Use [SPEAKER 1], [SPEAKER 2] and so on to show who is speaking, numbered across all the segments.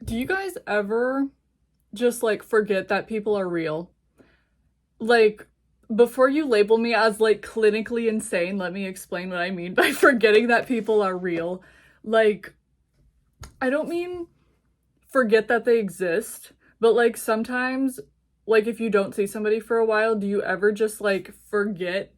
[SPEAKER 1] Do you guys ever just like forget that people are real? Like, before you label me as like clinically insane, let me explain what I mean by forgetting that people are real. Like, I don't mean forget that they exist, but like sometimes, like if you don't see somebody for a while, do you ever just like forget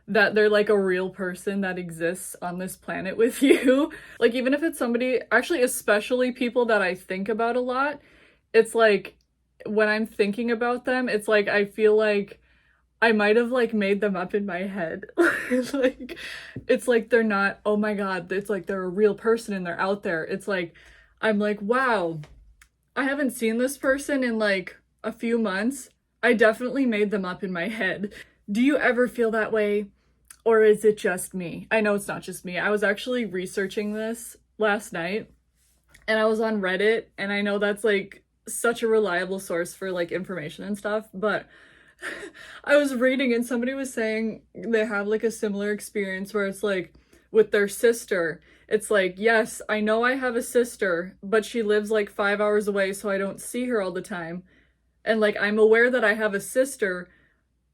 [SPEAKER 1] that they're like a real person that exists on this planet with you? Like, even if it's somebody, actually, especially people that I think about a lot, it's like when I'm thinking about them, it's like I feel like I might have like made them up in my head. Like, it's like they're not, oh my God, it's like they're a real person and they're out there. It's like, I'm like, wow, I haven't seen this person in like a few months. I definitely made them up in my head. Do you ever feel that way? Or is it just me? I know it's not just me. I was actually researching this last night and I was on Reddit, and I know that's like such a reliable source for like information and stuff, but I was reading and somebody was saying they have like a similar experience where it's like with their sister. It's like, yes, I know I have a sister, but she lives like 5 hours away, so I don't see her all the time. And like, I'm aware that I have a sister,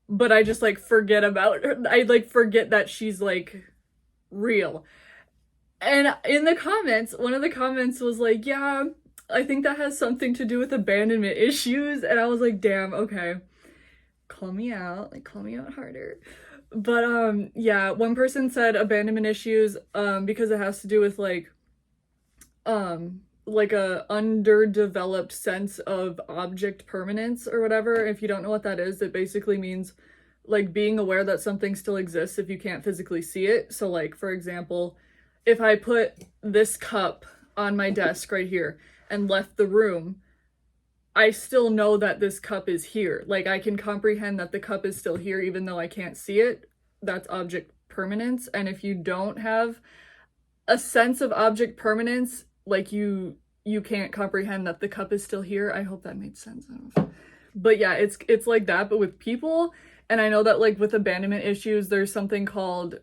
[SPEAKER 1] but I just like forget about her. I like forget that she's like real. And in the comments, one of the comments was like, yeah, I think that has something to do with abandonment issues. And I was like, damn, okay. Call me out, like call me out harder. But yeah, one person said abandonment issues because it has to do with like a underdeveloped sense of object permanence or whatever. If you don't know what that is, it basically means like being aware that something still exists if you can't physically see it. So like, for example, if I put this cup on my desk right here and left the room, I still know that this cup is here. Like, I can comprehend that the cup is still here even though I can't see it. That's object permanence. And if you don't have a sense of object permanence, like you can't comprehend that the cup is still here. I hope that made sense. I don't know. But yeah, it's like that, but with people. And I know that like with abandonment issues, there's something called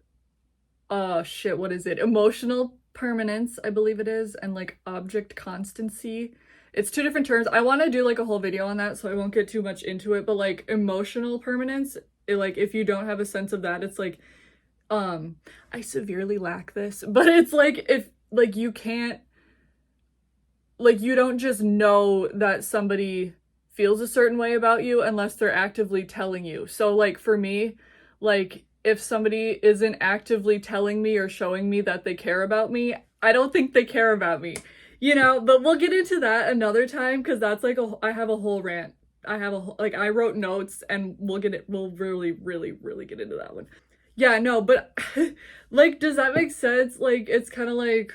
[SPEAKER 1] shit, what is it? Emotional permanence, I believe it is, and like object constancy. It's two different terms. I want to do like a whole video on that, so I won't get too much into it, but like emotional permanence, like if you don't have a sense of that, it's like I severely lack this, but it's like if like you can't, like you don't just know that somebody feels a certain way about you unless they're actively telling you. So like for me, like if somebody isn't actively telling me or showing me that they care about me, I don't think they care about me. But we'll get into that another time because that's like I have a whole rant. I have like I wrote notes and we'll really really really get into that one. Yeah, no, but like does that make sense? Like it's kind of like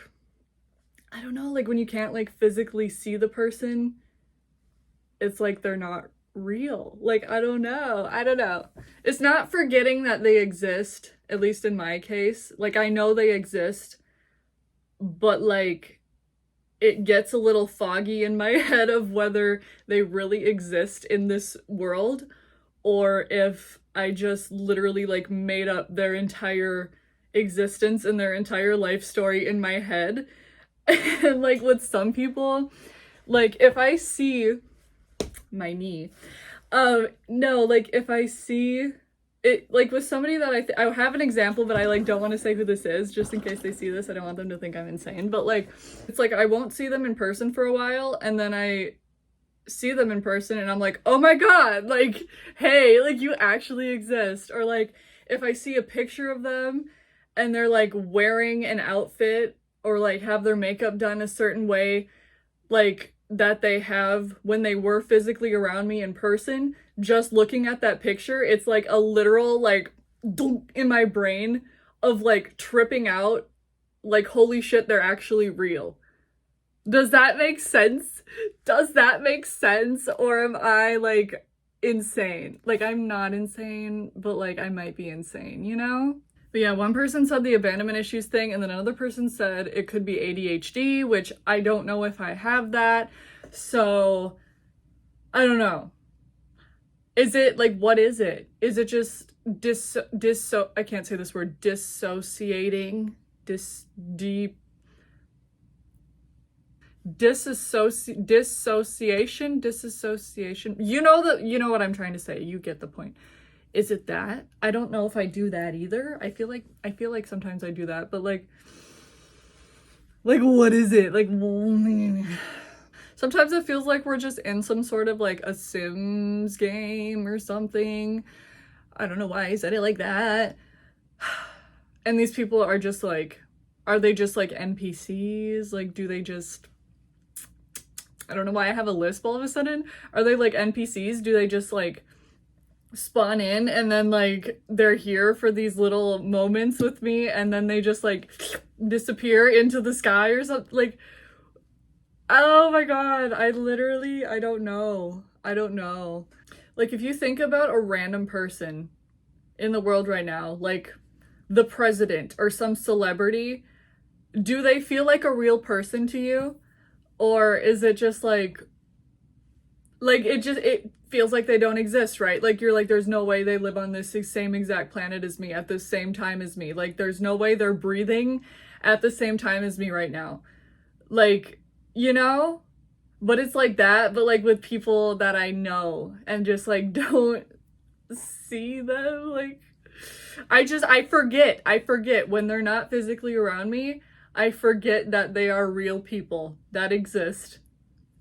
[SPEAKER 1] I don't know, like when you can't like physically see the person, it's like they're not real. Like, I don't know. I don't know. It's not forgetting that they exist, at least in my case. Like, I know they exist, but like, it gets a little foggy in my head of whether they really exist in this world or if I just literally like made up their entire existence and their entire life story in my head. And like with some people, like if I see my knee. No, like if I see it, like with somebody that I have an example, but I like don't want to say who this is, just in case they see this. I don't want them to think I'm insane. But like, it's like I won't see them in person for a while, and then I see them in person, and I'm like, oh my God, like, hey, like you actually exist. Or like, if I see a picture of them, and they're like wearing an outfit or like have their makeup done a certain way, like that they have when they were physically around me in person, just looking at that picture, it's like a literal like dunk in my brain of like tripping out, like holy shit, they're actually real. Does that make sense? Does that make sense? Or am I like insane? Like I'm not insane, but like I might be insane, you know? But yeah, one person said the abandonment issues thing, and then another person said it could be ADHD, which I don't know if I have that. So I don't know. Is it like what is it? Is it just I can't say this word, dissociating, deep disassociation. You know what I'm trying to say. You get the point. Is it that? I don't know if I do that either. I feel like sometimes I do that, but like what is it? Like sometimes it feels like we're just in some sort of like a Sims game or something. I don't know why I said it like that. And these people are just like, are they just like NPCs? Like, do they just, I don't know why I have a lisp all of a sudden. Are they like NPCs? Do they just like spawn in and then like they're here for these little moments with me and then they just like disappear into the sky or something? Like, oh my god, I don't know. I don't know. Like, if you think about a random person in the world right now, like the president or some celebrity, do they feel like a real person to you? Or is it just like it feels like they don't exist, right? Like, you're like, there's no way they live on this same exact planet as me at the same time as me. Like, there's no way they're breathing at the same time as me right now. Like, you know? But it's like that, but like with people that I know and just like don't see them. Like, I forget when they're not physically around me. I forget that they are real people that exist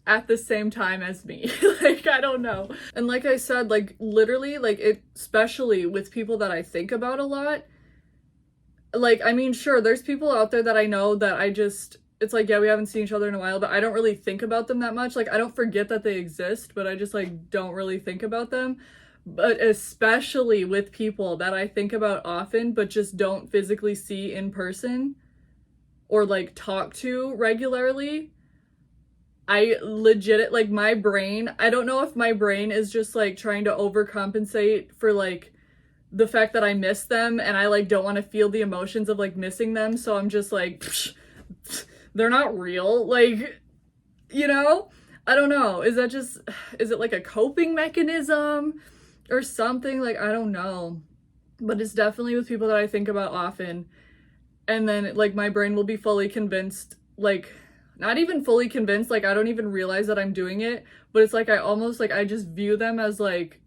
[SPEAKER 1] at the same time as me. Like, I don't know. And like I said, like literally, like it, especially with people that I think about a lot, like, I mean, sure, there's people out there that I know that I just, it's like, yeah, we haven't seen each other in a while, but I don't really think about them that much. Like, I don't forget that they exist, but I just like don't really think about them. But especially with people that I think about often, but just don't physically see in person or like talk to regularly, I legit, like my brain, I don't know if my brain is just like trying to overcompensate for like the fact that I miss them and I like don't want to feel the emotions of like missing them. So I'm just like, psh, they're not real. Like, you know, I don't know. Is it like a coping mechanism or something? Like, I don't know. But it's definitely with people that I think about often. And then like my brain will be fully convinced, like, not even fully convinced, like I don't even realize that I'm doing it, but it's like I almost like I just view them as like,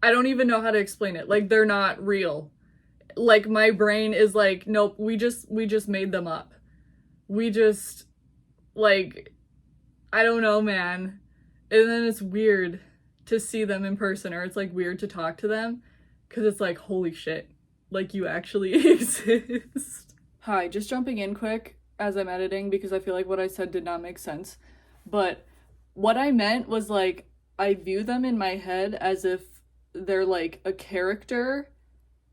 [SPEAKER 1] I don't even know how to explain it. Like, they're not real. Like, my brain is like, nope, we just made them up. We just, like, I don't know, man. And then it's weird to see them in person, or it's like weird to talk to them because it's like, holy shit, like you actually exist. Hi, just jumping in quick as I'm editing because I feel like what I said did not make sense. But what I meant was like, I view them in my head as if they're like a character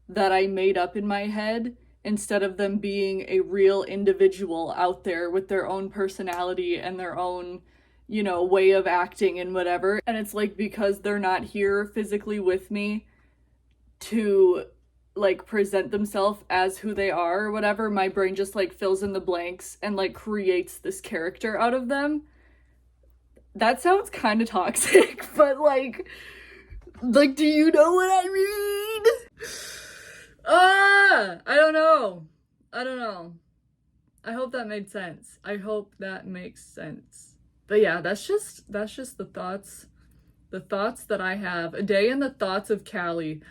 [SPEAKER 1] that I made up in my head instead of them being a real individual out there with their own personality and their own, you know, way of acting and whatever. And it's like, because they're not here physically with me to like present themselves as who they are or whatever, my brain just like fills in the blanks and like creates this character out of them. That sounds kind of toxic, but like, do you know what I mean? I don't know. I hope that made sense. I hope that makes sense. But yeah, that's just the thoughts that I have. A day in the thoughts of Callie.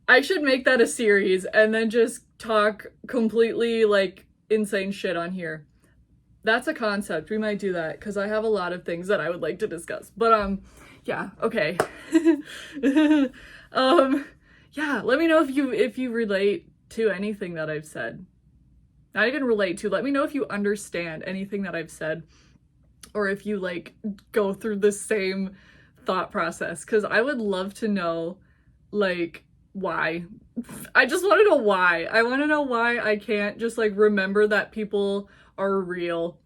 [SPEAKER 1] I should make that a series and then just talk completely like insane shit on here. That's a concept. We might do that because I have a lot of things that I would like to discuss. But yeah, okay. Yeah, let me know if you relate to anything that I've said. Not even relate to, let me know if you understand anything that I've said, or if you like go through the same thought process, because I would love to know like why. I just want to know why. I want to know why I can't just like remember that people are real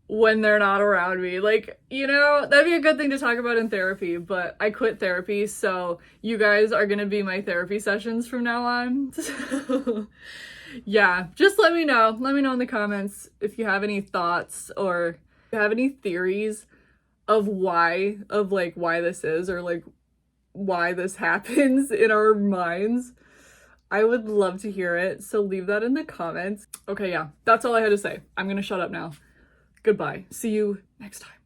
[SPEAKER 1] when they're not around me. Like, you know, that'd be a good thing to talk about in therapy, but I quit therapy, so you guys are gonna be my therapy sessions from now on. So, yeah, just let me know. Let me know in the comments if you have any thoughts or if you have any theories of why this is, or like why this happens in our minds. I would love to hear it, so leave that in the comments. Okay, yeah, that's all I had to say. I'm gonna shut up now. Goodbye. See you next time.